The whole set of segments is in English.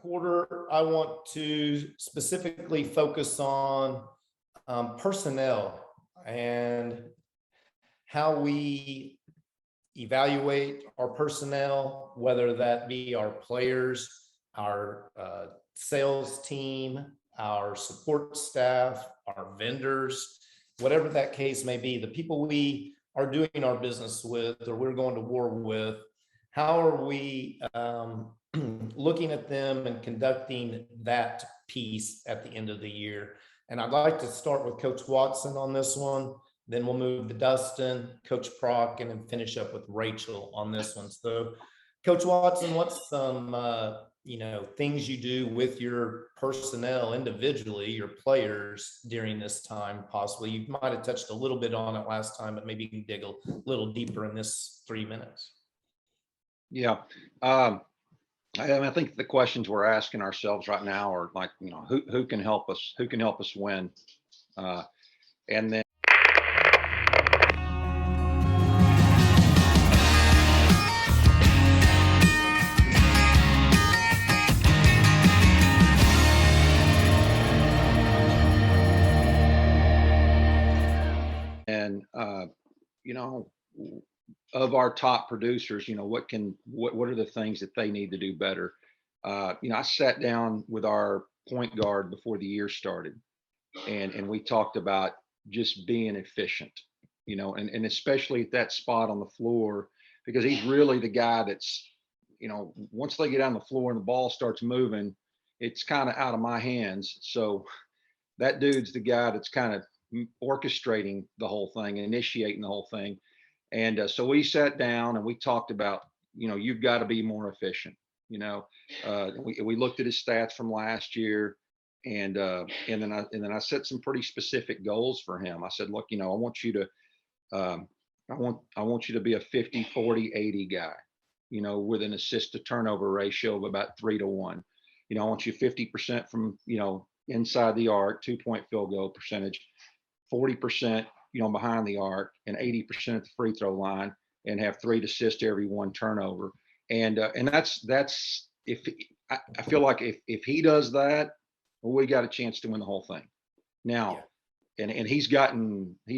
quarter, I want to specifically focus on personnel and how we evaluate our personnel, whether that be our players, our sales team, our support staff, our vendors, whatever that case may be, the people we are doing our business with or we're going to war with, how are we looking at them and conducting that piece at the end of the year? And I'd like to start with Coach Watson on this one. Then we'll move to Dustin, Coach Prock, and then finish up with Rachel on this one. So, Coach Watson, what's some things you do with your personnel individually, your players during this time? Possibly, you might have touched a little bit on it last time, but maybe you can dig a little deeper in this 3 minutes. Yeah. I think the questions we're asking ourselves right now are like, who can help us? Who can help us win? And then of our top producers, what are the things that they need to do better? I sat down with our point guard before the year started, and we talked about just being efficient, and especially at that spot on the floor, because he's really the guy that's, once they get on the floor and the ball starts moving, it's kind of out of my hands. So that dude's the guy that's kind of orchestrating the whole thing, initiating the whole thing. And so we sat down and we talked about, you've got to be more efficient. We looked at his stats from last year, and then I set some pretty specific goals for him. I said, look, I want you to I want you to be a 50, 40, 80 guy, with an assist to turnover ratio of about 3 to 1. I want you 50% from, inside the arc, 2-point field goal percentage, 40%, behind the arc, and 80% at the free throw line, and have 3 assists every 1 turnover. And that's if I feel like if he does that, well, we got a chance to win the whole thing. Now, and he's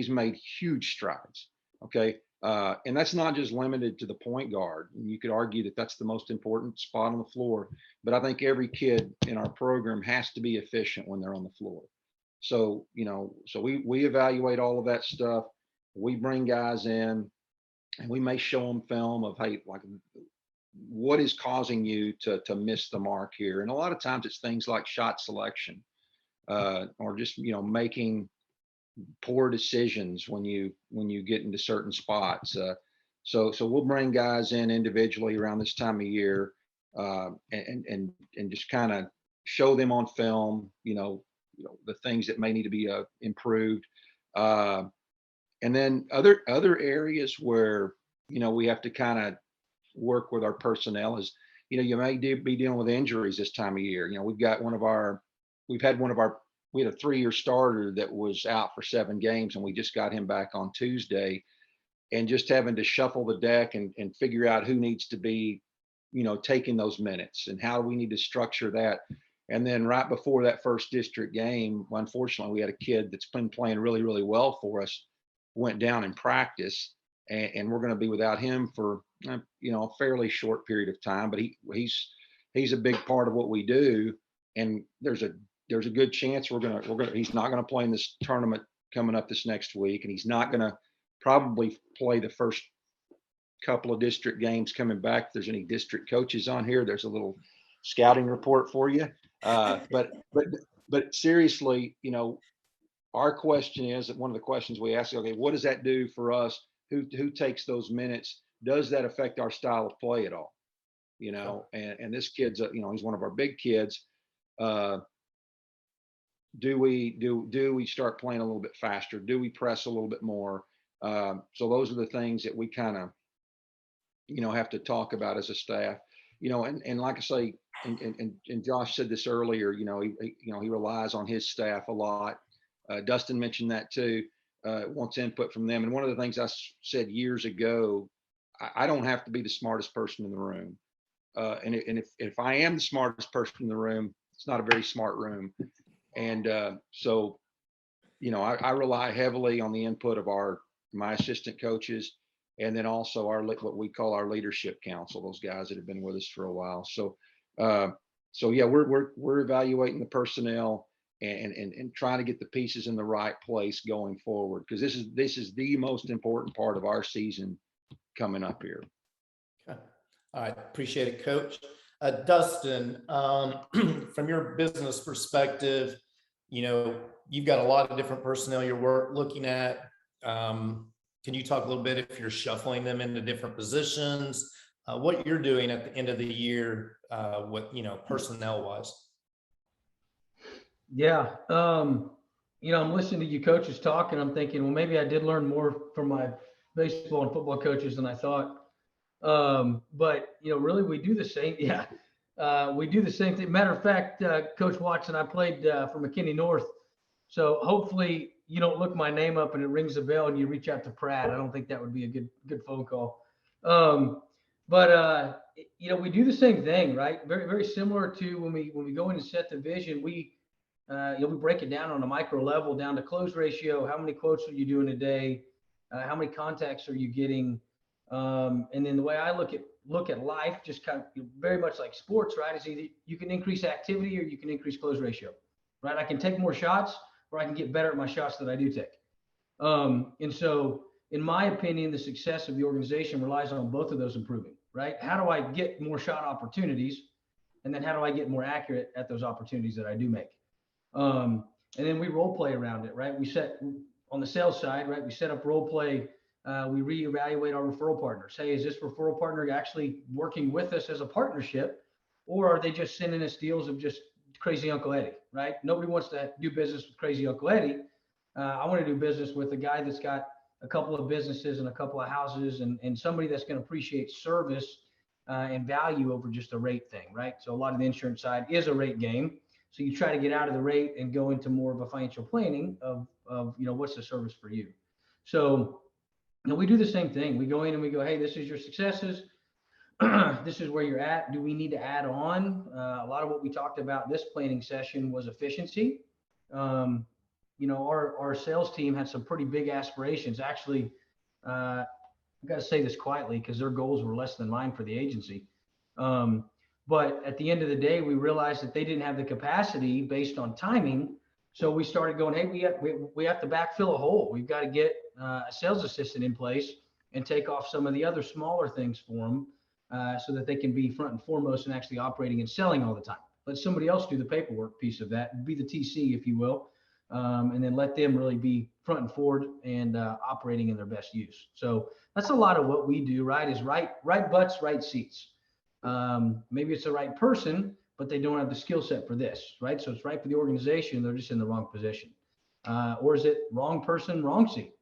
made huge strides. Okay. And that's not just limited to the point guard. You could argue that that's the most important spot on the floor, but I think every kid in our program has to be efficient when they're on the floor. So, so we evaluate all of that stuff. We bring guys in and we may show them film of, hey, like, what is causing you to miss the mark here? And a lot of times it's things like shot selection, or just, making poor decisions when you get into certain spots. So we'll bring guys in individually around this time of year, and just kind of show them on film, the things that may need to be improved. And then other areas where, we have to kind of work with our personnel is, you may be dealing with injuries this time of year. We had a 3-year starter that was out for 7 games, and we just got him back on Tuesday, and just having to shuffle the deck and figure out who needs to be, taking those minutes and how we need to structure that. And then right before that first district game, unfortunately, we had a kid that's been playing really, really well for us, went down in practice, and we're going to be without him for, a fairly short period of time, but he's a big part of what we do. And there's a good chance he's not going to play in this tournament coming up this next week. And he's not going to probably play the first couple of district games coming back. If there's any district coaches on here, there's a little scouting report for you. But seriously, our question is, one of the questions we ask, okay, what does that do for us? Who takes those minutes? Does that affect our style of play at all? And this kid's, he's one of our big kids. Do we start playing a little bit faster? Do we press a little bit more? So those are the things that we kind of, have to talk about as a staff, and like I say, and Josh said this earlier, he relies on his staff a lot. Dustin mentioned that too, wants input from them. And one of the things I said years ago, I don't have to be the smartest person in the room. If I am the smartest person in the room, it's not a very smart room. And so, I rely heavily on the input of my assistant coaches, and then also what we call our leadership council, those guys that have been with us for a while. So, yeah, we're evaluating the personnel and trying to get the pieces in the right place going forward, because this is the most important part of our season coming up here. Okay. All right. Appreciate it, Coach. Dustin, from your business perspective, you've got a lot of different personnel you're looking at. Can you talk a little bit if you're shuffling them into different positions, what you're doing at the end of the year, personnel wise? Yeah. I'm listening to you coaches talk, and I'm thinking, well, maybe I did learn more from my baseball and football coaches than I thought. But really we do the same. Yeah. We do the same thing. Matter of fact, Coach Watson, I played for McKinney North. So hopefully you don't look my name up and it rings a bell and you reach out to Pratt. I don't think that would be a good phone call. But we do the same thing, right? Very, very similar to when we go in and set the vision, we break it down on a micro level down to close ratio. How many quotes are you doing a day? How many contacts are you getting? And then the way I look at life, just kind of very much like sports, right? Is either you can increase activity or you can increase close ratio, right? I can take more shots or I can get better at my shots that I do take. And so in my opinion, the success of the organization relies on both of those improving, right? How do I get more shot opportunities? And then how do I get more accurate at those opportunities that I do make? And then we role play around it, right? We set on the sales side, right? We set up role play. We reevaluate our referral partners. Hey, is this referral partner actually working with us as a partnership, or are they just sending us deals of just crazy Uncle Eddie, right? Nobody wants to do business with crazy Uncle Eddie. I want to do business with a guy that's got a couple of businesses and a couple of houses and somebody that's going to appreciate service and value over just a rate thing, right? So a lot of the insurance side is a rate game. So you try to get out of the rate and go into more of a financial planning of what's the service for you. So we do the same thing. We go in and we go, hey, this is your successes. This is where you're at. Do we need to add on? A lot of what we talked about this planning session was efficiency. Our sales team had some pretty big aspirations. Actually, I've got to say this quietly because their goals were less than mine for the agency. But at the end of the day, we realized that they didn't have the capacity based on timing. So we started going, hey, we have to backfill a hole. We've got to get a sales assistant in place and take off some of the other smaller things for them so that they can be front and foremost and actually operating and selling all the time. Let somebody else do the paperwork piece of that, be the TC, if you will, and then let them really be front and forward and operating in their best use. So that's a lot of what we do, right? Is right butts, right seats. Maybe it's the right person, but they don't have the skill set for this, right? So it's right for the organization. They're just in the wrong position. Or is it wrong person, wrong seat,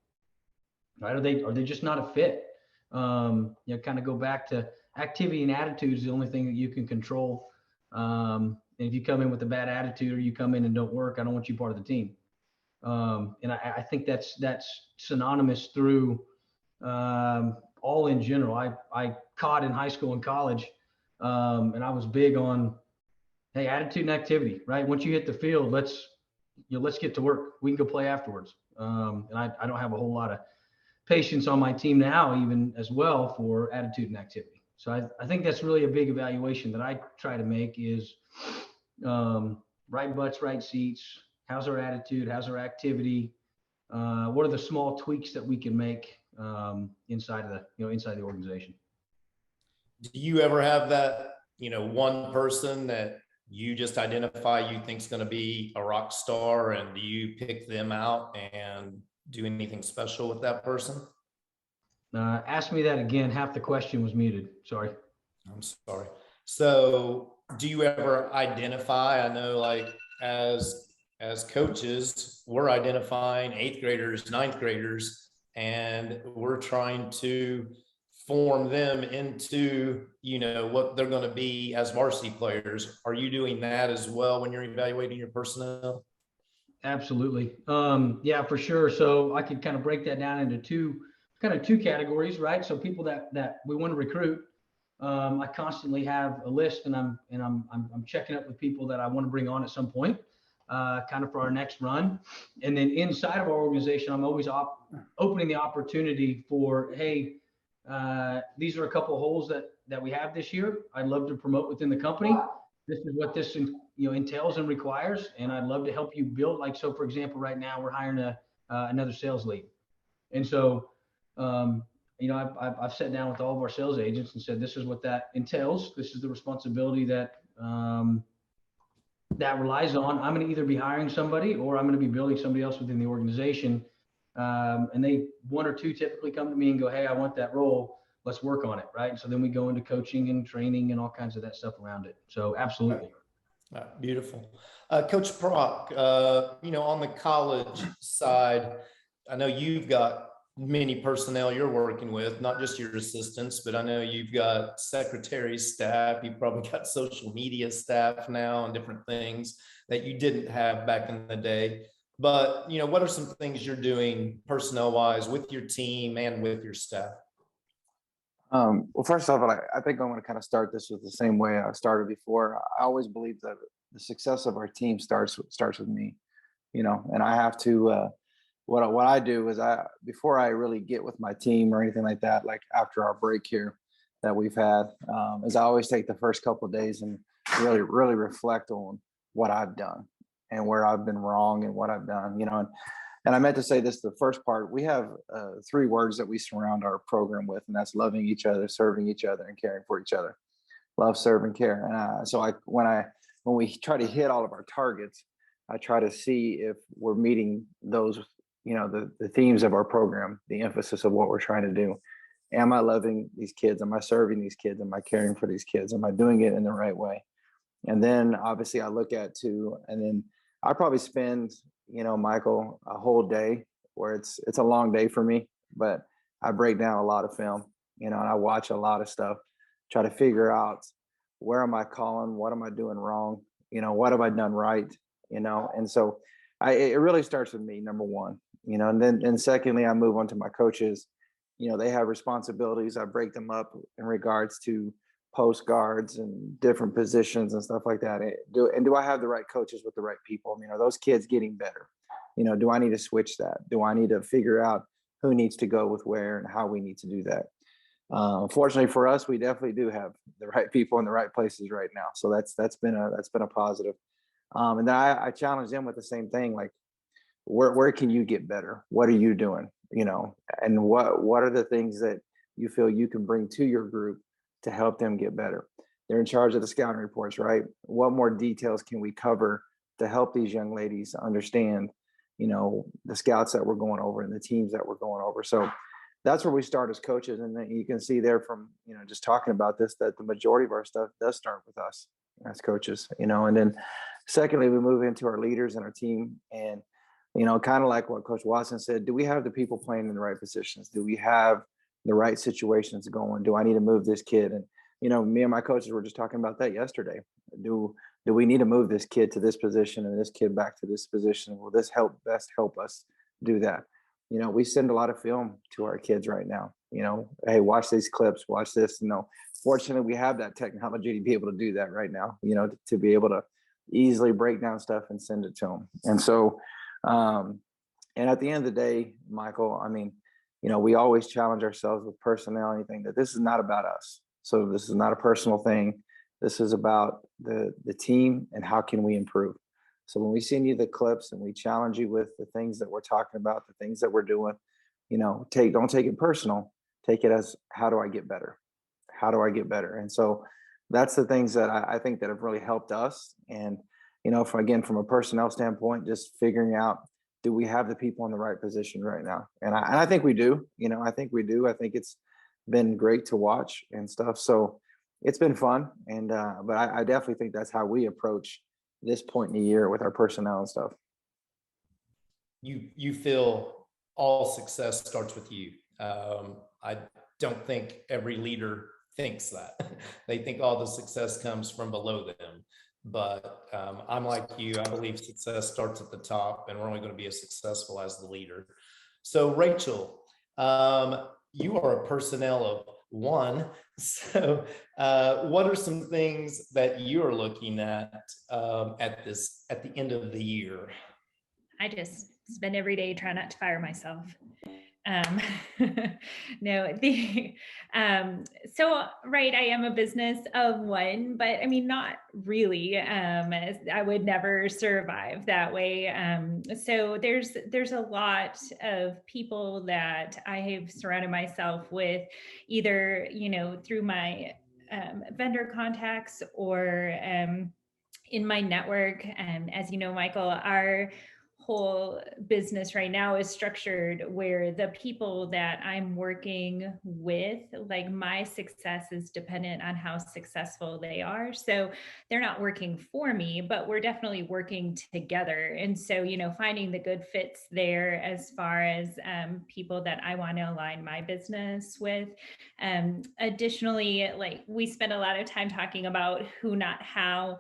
right? Are they just not a fit? Kind of go back to activity and attitude is the only thing that you can control. And if you come in with a bad attitude or you come in and don't work, I don't want you part of the team. And I think that's synonymous through all in general. I caught in high school and college, and I was big on, hey, attitude and activity, right? Once you hit the field, let's get to work. We can go play afterwards. And I don't have a whole lot of patience on my team now, even as well, for attitude and activity. So I think that's really a big evaluation that I try to make is right butts, right seats. How's our attitude? How's our activity? What are the small tweaks that we can make inside of the organization? Do you ever have that, one person that you just identify you think is going to be a rock star, and do you pick them out and do anything special with that person? Ask me that again. Half the question was muted. Sorry. I'm sorry. So do you ever identify, I know like as coaches, we're identifying 8th graders, 9th graders, and we're trying to form them into, what they're going to be as varsity players. Are you doing that as well when you're evaluating your personnel? Absolutely. Yeah, for sure. So I could kind of break that down into two categories, right? So people that we want to recruit, I constantly have a list, and I'm checking up with people that I want to bring on at some point, kind of for our next run. And then inside of our organization, I'm always opening the opportunity for, hey, these are a couple of holes that we have this year. I'd love to promote within the company. This is what this entails and requires, and I'd love to help you build. Like, so for example, right now we're hiring another sales lead, and so I've sat down with all of our sales agents and said, this is what that entails. This is the responsibility that that relies on. I'm going to either be hiring somebody or I'm going to be building somebody else within the organization. And they, one or two typically come to me and go, hey, I want that role. Let's work on it. Right. And so then we go into coaching and training and all kinds of that stuff around it. So absolutely. Beautiful. Coach Prock, on the college side, I know you've got many personnel you're working with, not just your assistants, but I know you've got secretary staff, you've probably got social media staff now and different things that you didn't have back in the day. But, what are some things you're doing personnel wise with your team and with your staff? Well, first off, I think I'm going to kind of start this with the same way I started before. I always believe that the success of our team starts with me, and I have to, what I do is before I really get with my team or anything like that, like after our break here that we've had, is I always take the first couple of days and really reflect on what I've done and where I've been wrong and what I've done, and I meant to say this, the first part, we have 3 words that we surround our program with, and that's loving each other, serving each other, and caring for each other. Love, serve, and care. And so when we try to hit all of our targets, I try to see if we're meeting those, the themes of our program, the emphasis of what we're trying to do. Am I loving these kids? Am I serving these kids? Am I caring for these kids? Am I doing it in the right way? And then obviously I look at and then I probably spend, Michael, a whole day where it's a long day for me, but I break down a lot of film, and I watch a lot of stuff, try to figure out where am I calling? What am I doing wrong? What have I done right? And so it really starts with me, number one, and secondly, I move on to my coaches. They have responsibilities. I break them up in regards to post guards and different positions and stuff like that. Do I have the right coaches with the right people? Are those kids getting better? Do I need to switch that? Do I need to figure out who needs to go with where and how we need to do that? Fortunately for us, we definitely do have the right people in the right places right now. So that's been a positive. And then I challenge them with the same thing, like where can you get better? What are you doing? And what are the things that you feel you can bring to your group to help them get better? They're in charge of the scouting reports, right? What more details can we cover to help these young ladies understand, the scouts that we're going over and the teams that we're going over? So that's where we start as coaches. And then you can see there from, just talking about this, that the majority of our stuff does start with us as coaches, and then secondly, we move into our leaders and our team. And, kind of like what Coach Watson said, do we have the people playing in the right positions? Do we have the right situations going? Do I need to move this kid? And, me and my coaches were just talking about that yesterday. Do we need to move this kid to this position and this kid back to this position? Will this best help us do that? We send a lot of film to our kids right now. Hey, watch these clips, watch this. Fortunately, we have that technology to be able to do that right now, to be able to easily break down stuff and send it to them. And so, and at the end of the day, Michael, we always challenge ourselves with personnel, anything, that this is not about us. So this is not a personal thing. This is about the team and how can we improve. So when we send you the clips and we challenge you with the things that we're talking about, the things that we're doing, don't take it personal. Take it as, how do I get better? How do I get better? And so that's the things that I think that have really helped us. And, from a personnel standpoint, just figuring out, do we have the people in the right position right now? And I think we do. I think we do. I think it's been great to watch and stuff. So it's been fun. And but I definitely think that's how we approach this point in the year with our personnel and stuff. You feel all success starts with you. I don't think every leader thinks that. They think all the success comes from below them. But I'm like you. I believe success starts at the top, and we're only going to be as successful as the leader. So, Rachel, you are a personnel of one. So what are some things that you're looking at at the end of the year? I just spend every day trying not to fire myself. No, so, right, I am a business of one, but I mean, not really. I would never survive that way. So there's a lot of people that I have surrounded myself with, either, through my vendor contacts or in my network. As you know, Michael, our whole business right now is structured where the people that I'm working with, like, my success is dependent on how successful they are. So they're not working for me, but we're definitely working together. And so, finding the good fits there as far as people that I want to align my business with. Additionally, like, we spend a lot of time talking about who, not how,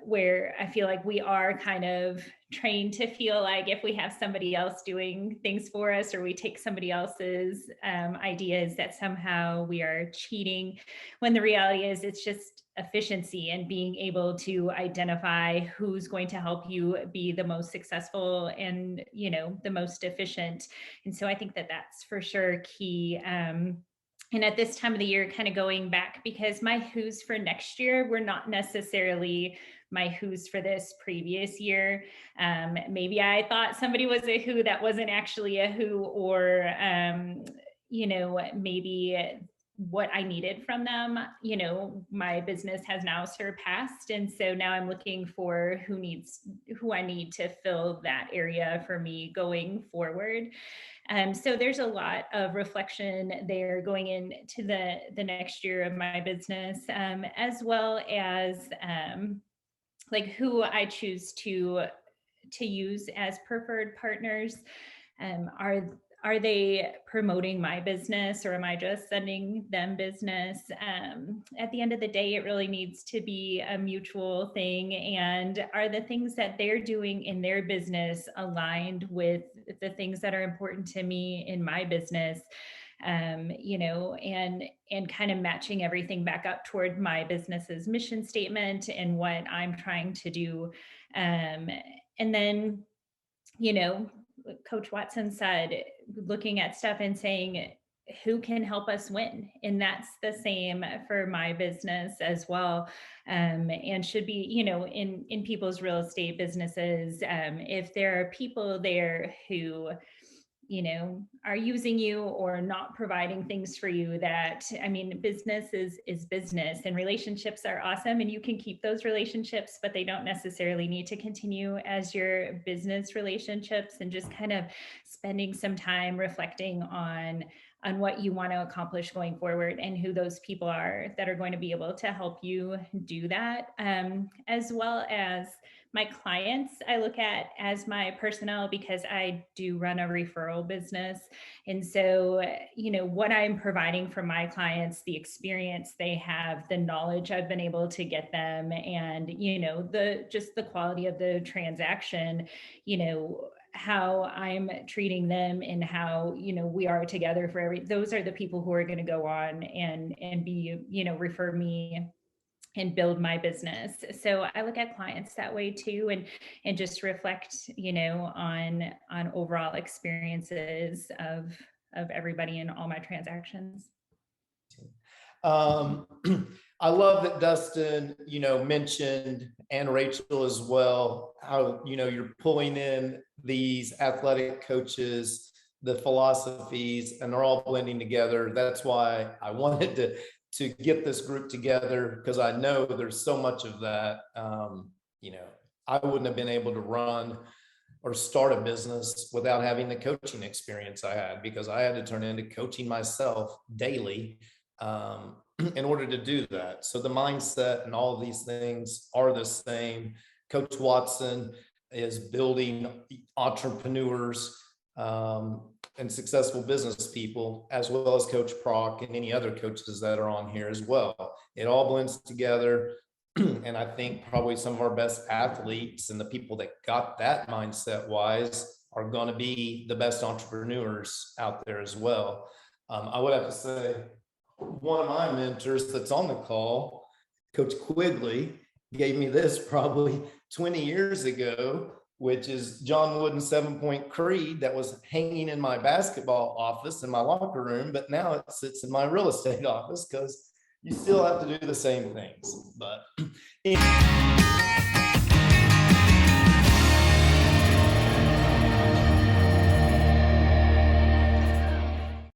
where I feel like we are kind of trained to feel like if we have somebody else doing things for us, or we take somebody else's ideas, that somehow we are cheating, when the reality is it's just efficiency and being able to identify who's going to help you be the most successful and, the most efficient. And so I think that that's for sure key. And at this time of the year, kind of going back, because my who's for next year were not necessarily my who's for this previous year. Maybe I thought somebody was a who that wasn't actually a who, or, maybe what I needed from them, my business has now surpassed. And so now I'm looking for who I need to fill that area for me going forward. So there's a lot of reflection there going into the next year of my business, as well as like who I choose to use as preferred partners. Are they promoting my business, or am I just sending them business? At the end of the day, it really needs to be a mutual thing. And are the things that they're doing in their business aligned with the things that are important to me in my business? And kind of matching everything back up toward my business's mission statement and what I'm trying to do. And then, Coach Watson said, looking at stuff and saying, who can help us win? And that's the same for my business as well. And should be, in people's real estate businesses, if there are people there who, are using you or not providing things for you, that, I mean, business is business, and relationships are awesome, and you can keep those relationships, but they don't necessarily need to continue as your business relationships. And just kind of spending some time reflecting on what you want to accomplish going forward, and who those people are that are going to be able to help you do that. As well as my clients, I look at as my personnel, because I do run a referral business. And so, what I'm providing for my clients, the experience they have, the knowledge I've been able to get them, and, the quality of the transaction, how I'm treating them, and how, we are together for those are the people who are going to go on and be, refer me and build my business. So I look at clients that way too, and just reflect, on overall experiences of everybody in all my transactions. I love that Dustin, mentioned, and Rachel as well, how, you're pulling in these athletic coaches, the philosophies, and they're all blending together. That's why I wanted to get this group together, because I know there's so much of that. I wouldn't have been able to run or start a business without having the coaching experience I had, because I had to turn into coaching myself daily in order to do that. So the mindset and all of these things are the same. Coach Watson is building entrepreneurs and successful business people, as well as Coach Prock and any other coaches that are on here as well. It all blends together. And I think probably some of our best athletes and the people that got that mindset wise are going to be the best entrepreneurs out there as well. I would have to say, one of my mentors that's on the call, Coach Quigley, gave me this probably 20 years ago, which is John Wooden's 7-point creed that was hanging in my basketball office in my locker room, but now it sits in my real estate office because you still have to do the same things. But